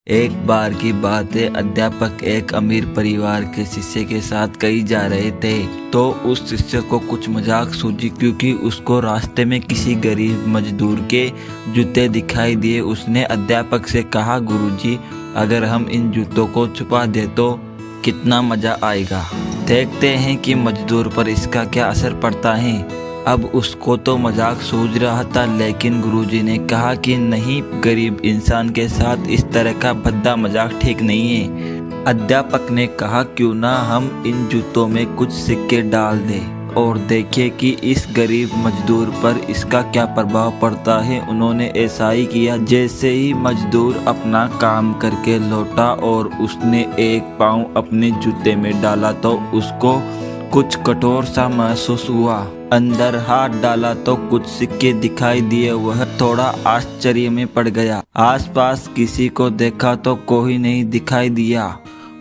एक बार की बात है, अध्यापक एक अमीर परिवार के शिष्य के साथ कहीं जा रहे थे। तो उस शिष्य को कुछ मजाक सूझी, क्योंकि उसको रास्ते में किसी गरीब मजदूर के जूते दिखाई दिए। उसने अध्यापक से कहा, गुरुजी, अगर हम इन जूतों को छुपा दे तो कितना मजा आएगा। देखते हैं कि मजदूर पर इसका क्या असर पड़ता है। अब उसको तो मजाक सूझ रहा था, लेकिन गुरुजी ने कहा कि नहीं, गरीब इंसान के साथ इस तरह का भद्दा मजाक ठीक नहीं है। अध्यापक ने कहा, क्यों ना हम इन जूतों में कुछ सिक्के डाल दें और देखें कि इस गरीब मजदूर पर इसका क्या प्रभाव पड़ता है। उन्होंने ऐसा ही किया। जैसे ही मजदूर अपना काम करके लौटा और उसने एक पाँव अपने जूते में डाला तो उसको कुछ कठोर सा महसूस हुआ। अंदर हाथ डाला तो कुछ सिक्के दिखाई दिए। वह थोड़ा आश्चर्य में पड़ गया। आसपास किसी को देखा तो कोई नहीं दिखाई दिया।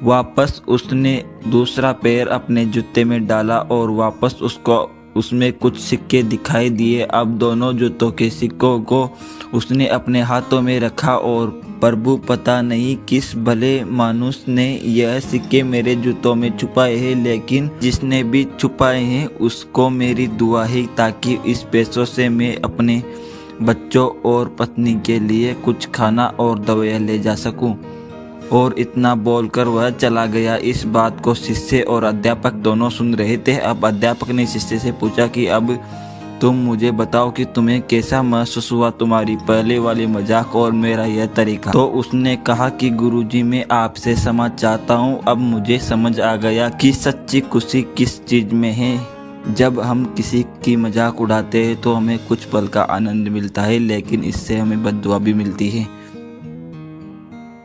वापस उसने दूसरा पैर अपने जूते में डाला और वापस उसको उसमें कुछ सिक्के दिखाई दिए। अब दोनों जूतों के सिक्कों को उसने अपने हाथों में रखा और प्रभु, पता नहीं किस भले मानुस ने यह सिक्के मेरे जूतों में छुपाए हैं, लेकिन जिसने भी छुपाए हैं उसको मेरी दुआ है, ताकि इस पैसों से मैं अपने बच्चों और पत्नी के लिए कुछ खाना और दवाइयाँ ले जा सकूं। और इतना बोलकर वह चला गया। इस बात को शिष्य और अध्यापक दोनों सुन रहे थे। अब अध्यापक ने शिष्य से पूछा कि अब तुम मुझे बताओ कि तुम्हें कैसा महसूस हुआ, तुम्हारी पहले वाली मजाक और मेरा यह तरीका। तो उसने कहा कि गुरुजी, मैं आपसे क्षमा चाहता हूँ। अब मुझे समझ आ गया कि सच्ची खुशी किस चीज में है। जब हम किसी की मजाक उड़ाते हैं तो हमें कुछ पल का आनंद मिलता है, लेकिन इससे हमें बद्दुआ भी मिलती है।